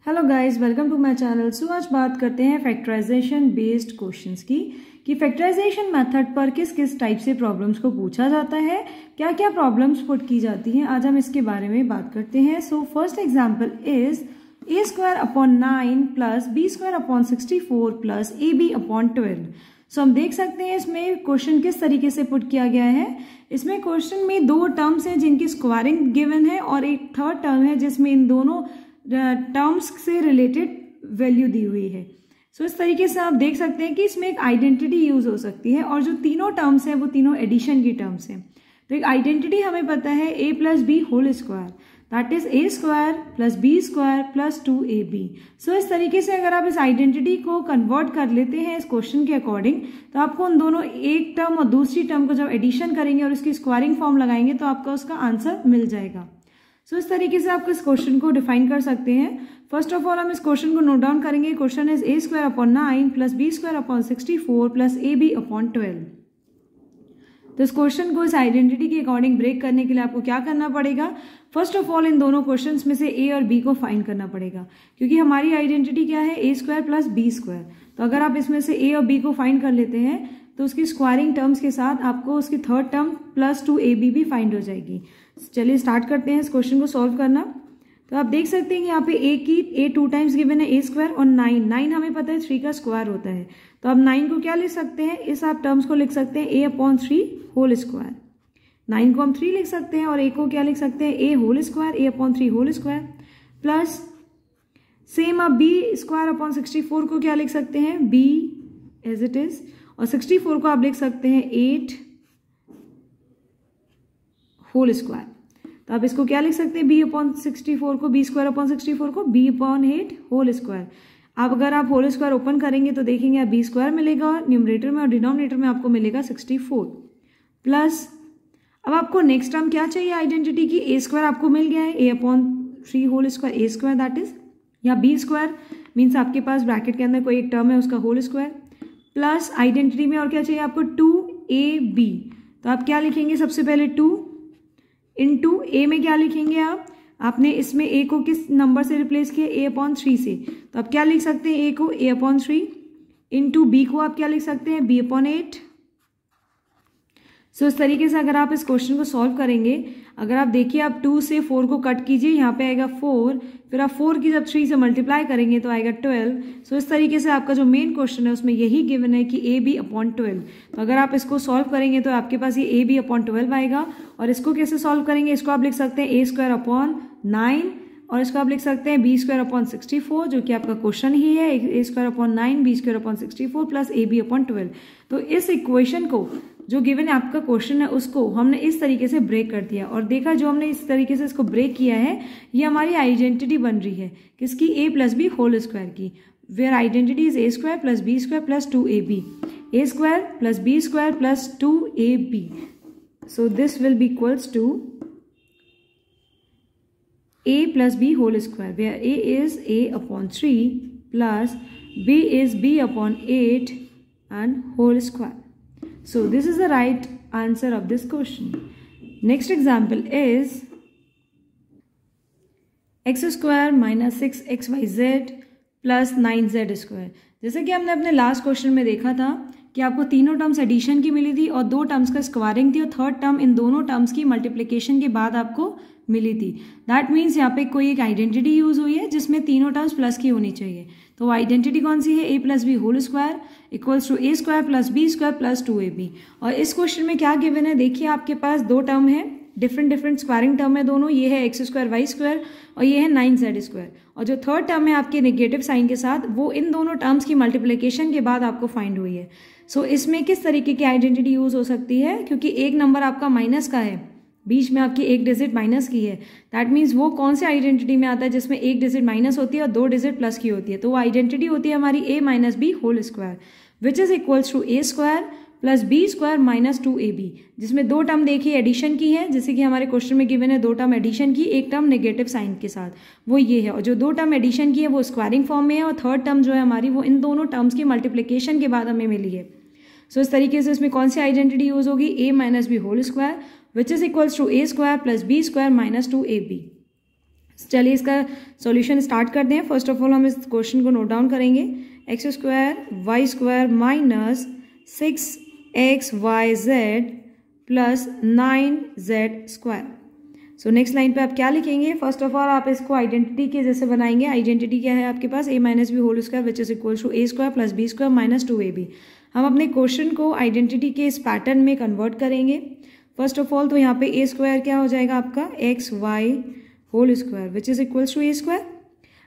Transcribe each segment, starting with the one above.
Hello guys, welcome to my channel. So आज बात करते हैं फैक्टराइजेशन बेस्ड क्वेश्चंस की कि फैक्टराइजेशन मेथड पर किस किस टाइप से प्रॉब्लम्स को पूछा जाता है, क्या क्या प्रॉब्लम्स पुट की जाती हैं। आज हम इसके बारे में बात करते हैं। So first example is a square upon 9 plus b square upon 64 plus a b upon 12। So हम देख सकते हैं इसमें क्वेश्चन किस तरीके से पुट किया गया है। इसमें क्वेश्चन में दो टर्म्स हैं जिनकी स्क्वायरिंग गिवन है और एक थर्ड टर्म है जिसमें इन दोनों टर्म्स से रिलेटेड वैल्यू दी हुई है। सो इस तरीके से आप देख सकते हैं कि इसमें एक आइडेंटिटी यूज हो सकती है और जो तीनों टर्म्स हैं वो तीनों एडिशन की टर्म्स हैं। तो एक आइडेंटिटी हमें पता है a plus b whole square, that is a square plus b square plus 2ab। So इस तरीके से अगर आप इस आइडेंटिटी को कन्वर्ट कर लेते हैं इस क्वेश्चन के अकॉर्डिंग, तो आपको उन दोनों एक टर्म और दूसरी टर्म को जब एडिशन करेंगे और इसकी स्क्वायरिंग फॉर्म लगाएंगे तो आपका उसका आंसर मिल जाएगा। सो इस तरीके से आप इस क्वेश्चन को डिफाइन कर सकते हैं। फर्स्ट ऑफ ऑल हम इस क्वेश्चन को नोट डाउन करेंगे। Question is a square upon 9 plus b square upon 64 plus a b upon 12। तो इस क्वेश्चन को इस आइडेंटिटी के अकॉर्डिंग ब्रेक करने के लिए आपको क्या करना पड़ेगा, फर्स्ट ऑफ ऑल इन दोनों क्वेश्चंस में से a और b को फाइंड करना पड़ेगा, क्योंकि हमारी आइडेंटिटी क्या है, a square plus b square. तो अगर आप इसमें से a और b को फाइंड कर लेते हैं तो उसकी स्क्वायरिंग टर्म्स के साथ आपको उसकी थर्ड टर्म प्लस 2ab भी फाइंड हो जाएगी। चलिए स्टार्ट करते हैं इस क्वेश्चन को सॉल्व करना। तो आप देख सकते हैं कि यहाँ पे a 2 टाइम्स गिवन है a स्क्वायर और 9 हमें पता है 3 का स्क्वायर होता है। तो अब 9 को क्या लिख सकते हैं, इस आप टर्म्स को लिख सकते हैं a अपॉन 3 होल स्क्वायर। 9 को हम 3 लिख सकते हैं और a को क्या लिख सकते हैं, a whole square, a upon 3 whole square plus same आप b स्क्वायर अपॉन 64 को क्या लिख सकते हैं, b एज इट इज, और 64 को आप लिख सकते हैं 8 होल स्क्वायर। तो आप इसको क्या लिख सकते हैं, b अपॉन 64 को, b स्क्वायर अपॉन 64 को b अपॉन 8 होल स्क्वायर। अब अगर आप होल स्क्वायर ओपन करेंगे तो देखेंगे आप b स्क्वायर मिलेगा न्यूमरेटर में और डिनोमिनेटर में आपको मिलेगा 64 प्लस अब आपको नेक्स्ट टर्म क्या चाहिए आइडेंटिटी की, a स्क्वायर आपको मिल गया है, a upon 3 whole square a square that is, या b स्क्वायर मीन्स आपके पास ब्रैकेट के अंदर कोई एक टर्म है उसका होल स्क्वायर प्लस आइडेंटिटी में और क्या चाहिए आपको 2ab। तो आप क्या लिखेंगे, सबसे पहले 2 इंटू a में क्या लिखेंगे आपने इसमें a को किस नंबर से रिप्लेस किया, a अपॉन 3 से। तो आप क्या लिख सकते हैं, a को a अपॉन 3 इंटू b को आप क्या लिख सकते हैं, b अपॉन 8। सो इस तरीके से अगर आप इस क्वेश्चन को सॉल्व करेंगे, अगर आप देखिए आप 2 से 4 को कट कीजिए, यहाँ पे आएगा 4, फिर आप 4 की जब 3 से मल्टीप्लाई करेंगे तो आएगा 12। सो इस तरीके से आपका जो मेन क्वेश्चन है उसमें यही गिवन है कि a b अपॉन 12। तो अगर आप इसको सॉल्व करेंगे तो आपके पास ये a b अपॉन 12 आएगा। और इसको कैसे सॉल्व करेंगे, इसको आप लिख सकते हैं a स्क्वायर अपॉन 9 और इसको आप लिख सकते हैं b स्क्वायर अपॉन 64, जो कि आपका क्वेश्चन ही है, a square upon 9 b square upon 64 plus a b upon 12। तो इस इक्वेशन को जो गिवन है आपका क्वेश्चन है उसको हमने इस तरीके से ब्रेक कर दिया और देखा जो हमने इस तरीके से इसको ब्रेक किया है ये हमारी आइडेंटिटी बन रही है किसकी, a plus b whole square की, where identity is a square plus b square plus 2ab, a square plus b square plus 2ab। So this will be equals to a plus b whole square, where a is a upon 3 plus b is b अपॉन 8 and whole square. So this is the right answer of this question. Next example is x square minus 6xyz plus 9z square। जैसे कि हमने अपने last question में देखा था कि आपको तीनों टर्म्स एडिशन की मिली थी और दो टर्म्स का स्क्वायरिंग थी और थर्ड टर्म इन दोनों टर्म्स की मल्टीप्लिकेशन के बाद आपको मिली थी। दैट मीन्स यहाँ पे कोई एक आइडेंटिटी यूज हुई है जिसमें तीनों टर्म्स प्लस की होनी चाहिए। तो आइडेंटिटी कौन सी है, a plus b whole square equals to a square plus b square plus 2ab। और इस क्वेश्चन में क्या गिवन है, देखिए आपके पास दो टर्म है, डिफरेंट स्क्वायरिंग टर्म है दोनों, ये है x स्क्वायर वाई स्क्वायर और ये है 9z स्क्वायर। और जो थर्ड टर्म है आपके नेगेटिव साइन के साथ वो इन दोनों टर्म्स की मल्टीप्लिकेशन के बाद आपको फाइंड हुई है। सो इसमें किस तरीके की आइडेंटिटी यूज हो सकती है, क्योंकि एक नंबर आपका माइनस का है, बीच में आपकी एक डिजिट माइनस की है, दैट मीन्स वो कौन से आइडेंटिटी में आता है जिसमें एक डिजिट माइनस होती है और दो डिजिट प्लस की होती है। तो वो आइडेंटिटी होती है हमारी a minus b whole square which is equals to a square plus b square minus 2ab, जिसमें दो टर्म देखिए एडिशन की है, जैसे कि हमारे क्वेश्चन में गिवन है दो टर्म एडिशन की, एक टर्म नेगेटिव साइन के साथ, वो ये है। और जो दो टर्म एडिशन की है वो स्क्वायरिंग फॉर्म में है और थर्ड टर्म जो है हमारी वो इन दोनों टर्म्स की मल्टीप्लिकेशन के बाद हमें मिली है। सो इस तरीके से इसमें कौन सी आइडेंटिटी यूज होगी, a minus b whole square which is equals to a square plus b square minus 2ab। चलिए इसका सॉल्यूशन स्टार्ट करते हैं। फर्स्ट ऑफ ऑल हम इस क्वेश्चन को नोट डाउन करेंगे। X square y square minus 6xyz plus 9z square. So next line पे आप क्या लिखेंगे? फर्स्ट ऑफ ऑल आप इसको आइडेंटिटी के जैसे बनाएंगे। आइडेंटिटी क्या है आपके पास? a minus b whole square which is equals to a square plus b square minus 2ab। हम अपने क्वेश्चन को आइडेंटिटी के इस पैटर्न में कन्वर्ट करेंगे। फर्स्ट ऑफ ऑल तो यहाँ पे a स्क्वायर क्या हो जाएगा आपका? xy whole square which is equals to a square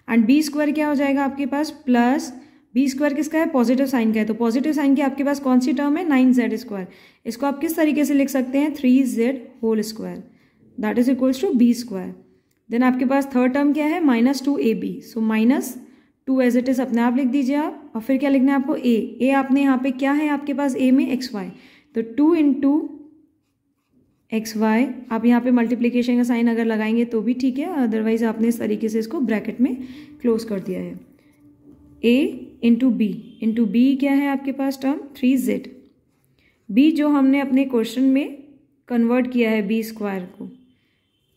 and b square क्या हो जाएगा आपके पास? प्लस बी स्क्वायर किसका है? पॉजिटिव साइन का है, तो पॉजिटिव साइन की आपके पास कौन सी टर्म है? 9z square. इसको आप किस तरीके से लिख सकते हैं? 3z whole square that is equals to b square. Then आपके पास थर्ड टर्म क्या है? Minus 2ab। So minus 2 as it is अपने आप लिख दीजिए आप। और फिर क्या लिखना है आपको? a आपने यहाँ पे क्या है आपके पास? a में xy, तो 2 इंटू xy। आप यहाँ पे मल्टीप्लीकेशन का साइन अगर लगाएंगे तो भी ठीक है, अदरवाइज आपने इस तरीके से इसको ब्रैकेट में क्लोज कर दिया है। a इंटू बी क्या है आपके पास टर्म? 3z। b जो हमने अपने क्वेश्चन में कन्वर्ट किया है b स्क्वायर को,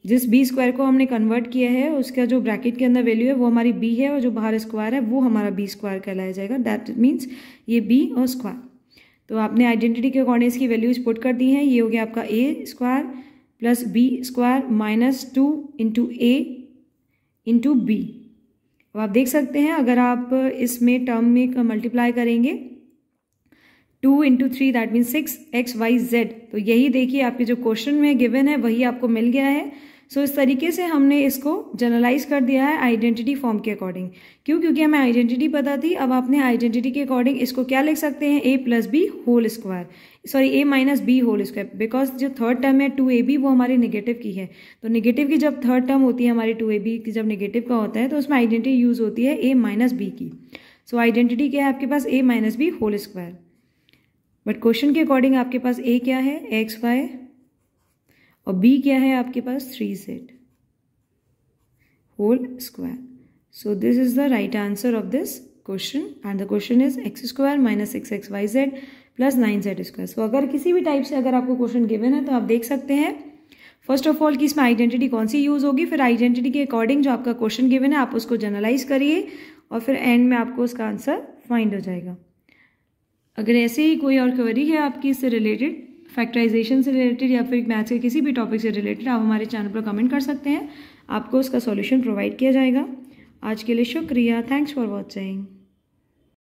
जिस b स्क्वायर को हमने कन्वर्ट किया है उसका जो ब्रैकेट के अंदर वैल्यू है वो हमारी b है और जो बाहर स्क्वायर है वो हमारा b स्क्वायर कहलाया जाएगा। दैट मीन्स ये b और स्क्वायर। तो आपने आइडेंटिटी के अकॉर्डिंग इसकी वैल्यूज पुट कर दी हैं। ये हो गया आपका a square plus b square minus 2 into a into b। अब आप देख सकते हैं अगर आप इसमें टर्म में मल्टीप्लाई करेंगे 2 इंटू 3 दैट मीन 6xyz, तो यही देखिए आपके जो क्वेश्चन में गिवन है वही आपको मिल गया है। सो इस तरीके से हमने इसको जनरलाइज कर दिया है आइडेंटिटी फॉर्म के अकॉर्डिंग। क्यों? क्योंकि हमें आइडेंटिटी पता थी। अब आपने आइडेंटिटी के अकॉर्डिंग इसको क्या लिख सकते हैं? a plus b whole square, sorry a minus b whole square, because जो थर्ड टर्म है 2ab वो हमारी नेगेटिव की है। तो नेगेटिव की जब थर्ड टर्म होती है हमारी 2ab की जब नेगेटिव का होता है तो उसमें आइडेंटिटी यूज होती है a माइनस बी की। सो आइडेंटिटी क्या है आपके पास? a minus b whole square. But question के अकॉर्डिंग आपके पास a क्या है? xy और b क्या है आपके पास? 3z whole square. So this is the right answer of this question and the question is x square minus 6xyz plus 9z square. So अगर किसी भी टाइप से अगर आपको क्वेश्चन गिवन है तो आप देख सकते हैं फर्स्ट ऑफ ऑल कि इसमें आइडेंटिटी कौन सी यूज होगी, फिर आइडेंटिटी के अकॉर्डिंग जो आपका क्वेश्चन गिवन है आप उसको जनरलाइज करिए और फिर एंड में आपको उसका आंसर फाइंड हो जाएगा। अगर ऐसे ही कोई और क्वेरी है आपकी इससे रिलेटेड, फैक्टराइजेशन से रिलेटेड या फिर मैथ्स के किसी भी टॉपिक से रिलेटेड, आप हमारे चैनल पर कमेंट कर सकते हैं, आपको उसका सॉल्यूशन प्रोवाइड किया जाएगा। आज के लिए शुक्रिया। Thanks for watching.